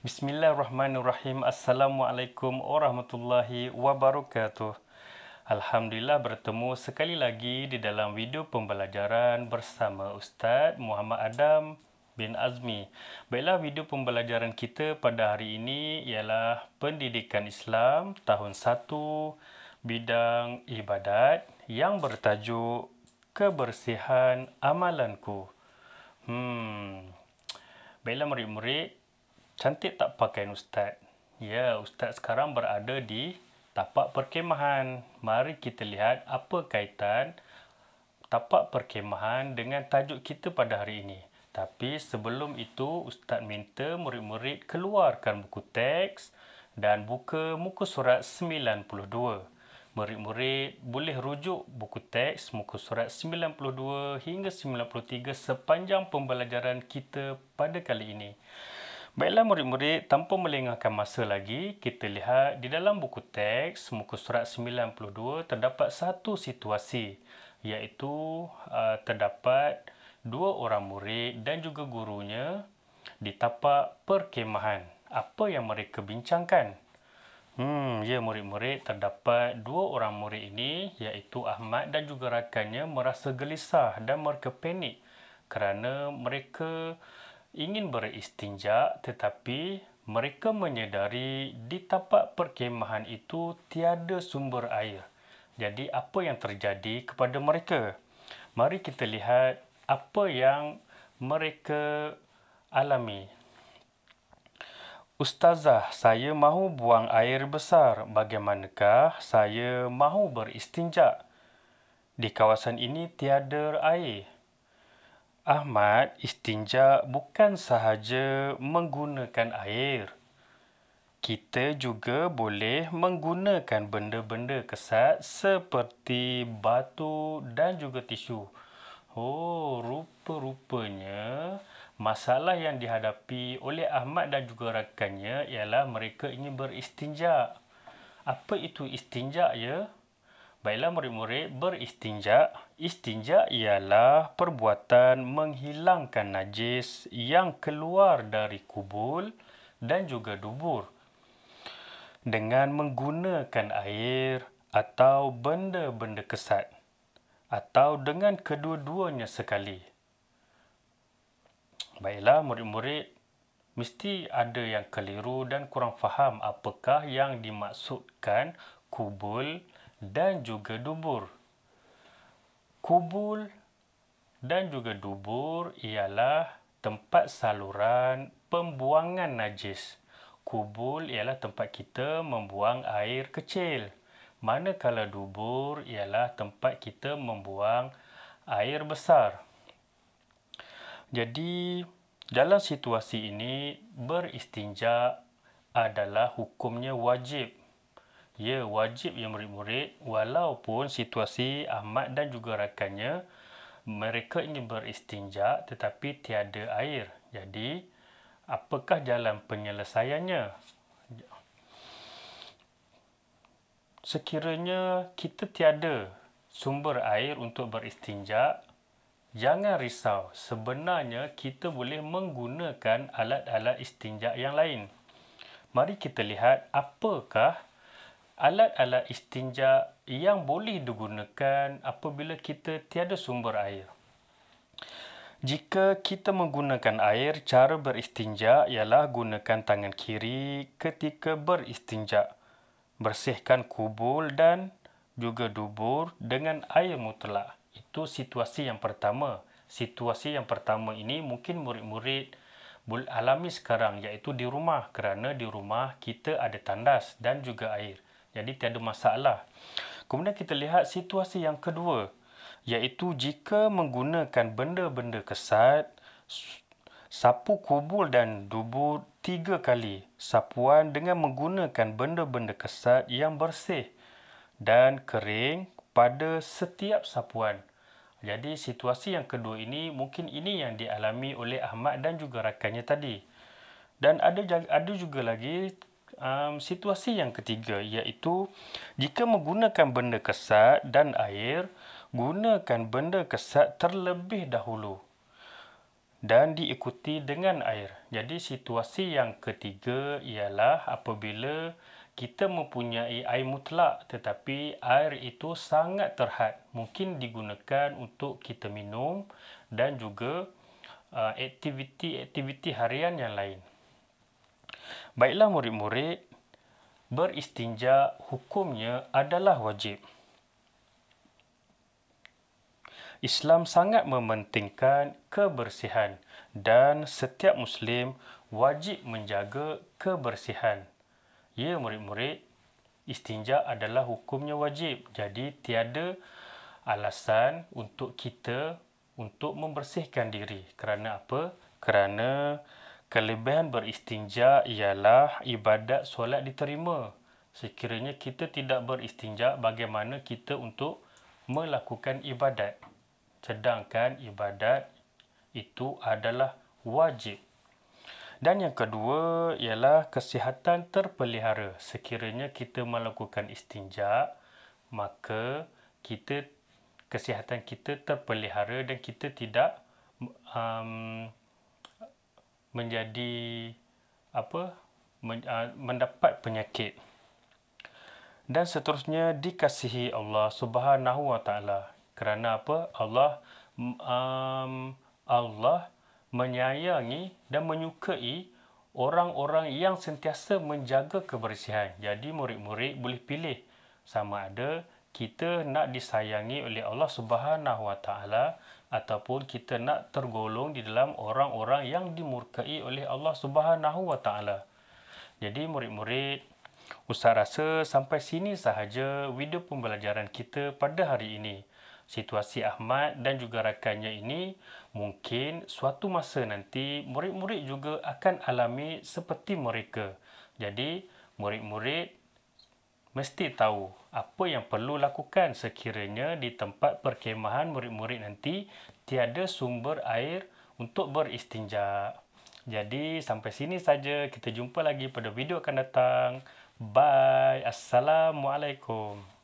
Bismillahirrahmanirrahim. Assalamualaikum warahmatullahi wabarakatuh. Alhamdulillah bertemu sekali lagi di dalam video pembelajaran bersama Ustaz Muhammad Adam bin Azmi. Baiklah, video pembelajaran kita pada hari ini ialah Pendidikan Islam tahun 1 bidang ibadat yang bertajuk Kebersihan Amalanku. Baiklah murid-murid, cantik tak pakaian Ustaz? Ya, Ustaz sekarang berada di tapak perkemahan. Mari kita lihat apa kaitan tapak perkemahan dengan tajuk kita pada hari ini. Tapi sebelum itu, Ustaz minta murid-murid keluarkan buku teks dan buka muka surat 92. Murid-murid boleh rujuk buku teks muka surat 92 hingga 93 sepanjang pembelajaran kita pada kali ini. Baiklah murid-murid, tanpa melengahkan masa lagi, kita lihat di dalam buku teks muka surat 92 terdapat satu situasi, iaitu terdapat dua orang murid dan juga gurunya di tapak perkemahan. Apa yang mereka bincangkan? Ya murid-murid, terdapat dua orang murid ini, iaitu Ahmad dan juga rakannya merasa gelisah dan mereka panik kerana mereka ingin beristinja, tetapi mereka menyedari di tapak perkemahan itu tiada sumber air. Jadi apa yang terjadi kepada mereka? Mari kita lihat apa yang mereka alami. Ustazah, saya mahu buang air besar. Bagaimanakah saya mahu beristinja? Di kawasan ini tiada air. Ahmad, istinja bukan sahaja menggunakan air. Kita juga boleh menggunakan benda-benda kesat seperti batu dan juga tisu. Rupa-rupanya masalah yang dihadapi oleh Ahmad dan juga rakannya ialah mereka ingin beristinja. Apa itu istinja ya? Baiklah murid-murid, beristinja. Istinja ialah perbuatan menghilangkan najis yang keluar dari kubul dan juga dubur dengan menggunakan air atau benda-benda kesat, atau dengan kedua-duanya sekali. Baiklah murid-murid, mesti ada yang keliru dan kurang faham apakah yang dimaksudkan kubul dan juga dubur. Kubul dan juga dubur ialah tempat saluran pembuangan najis. Kubul ialah tempat kita membuang air kecil, manakala dubur ialah tempat kita membuang air besar. Jadi, dalam situasi ini, beristinja adalah hukumnya wajib. Ya, wajib ya murid-murid, walaupun situasi Ahmad dan juga rakannya, mereka ingin beristinja tetapi tiada air. Jadi, apakah jalan penyelesaiannya? Sekiranya kita tiada sumber air untuk beristinja, jangan risau. Sebenarnya kita boleh menggunakan alat-alat istinja yang lain. Mari kita lihat apakah alat-alat istinja yang boleh digunakan apabila kita tiada sumber air. Jika kita menggunakan air, cara beristinja ialah gunakan tangan kiri ketika beristinja. Bersihkan kubul dan juga dubur dengan air mutlak. Itu situasi yang pertama. Situasi yang pertama ini mungkin murid-murid boleh alami sekarang, iaitu di rumah, kerana di rumah kita ada tandas dan juga air. Jadi tiada masalah. Kemudian kita lihat situasi yang kedua, iaitu jika menggunakan benda-benda kesat, sapu kubul dan dubur 3 kali. Sapuan dengan menggunakan benda-benda kesat yang bersih dan kering pada setiap sapuan. Jadi situasi yang kedua ini mungkin ini yang dialami oleh Ahmad dan juga rakannya tadi. Dan ada juga lagi situasi yang ketiga, iaitu jika menggunakan benda kesat dan air, gunakan benda kesat terlebih dahulu dan diikuti dengan air. Jadi situasi yang ketiga ialah apabila kita mempunyai air mutlak tetapi air itu sangat terhad. Mungkin digunakan untuk kita minum dan juga aktiviti-aktiviti harian yang lain. Baiklah murid-murid, beristinja hukumnya adalah wajib. Islam sangat mementingkan kebersihan dan setiap Muslim wajib menjaga kebersihan. Ya murid-murid, istinja adalah hukumnya wajib. Jadi tiada alasan untuk kita untuk membersihkan diri. Kerana apa? Kerana kelebihan beristinja ialah ibadat solat diterima. Sekiranya kita tidak beristinja, bagaimana kita untuk melakukan ibadat? Sedangkan ibadat itu adalah wajib. Dan yang kedua ialah kesihatan terpelihara. Sekiranya kita melakukan istinja, maka kesihatan kita terpelihara dan kita tidak mendapat penyakit. Dan seterusnya dikasihi Allah Subhanahu wa taala. Kerana apa? Allah menyayangi dan menyukai orang-orang yang sentiasa menjaga kebersihan. Jadi murid-murid boleh pilih sama ada kita nak disayangi oleh Allah Subhanahu wa taala ataupun kita nak tergolong di dalam orang-orang yang dimurkai oleh Allah Subhanahu wa taala. Jadi murid-murid, Ustaz rasa sampai sini sahaja video pembelajaran kita pada hari ini. Situasi Ahmad dan juga rakannya ini mungkin suatu masa nanti murid-murid juga akan alami seperti mereka. Jadi murid-murid mesti tahu apa yang perlu lakukan sekiranya di tempat perkemahan murid-murid nanti tiada sumber air untuk beristinja. Jadi sampai sini saja, kita jumpa lagi pada video akan datang. Bye. Assalamualaikum.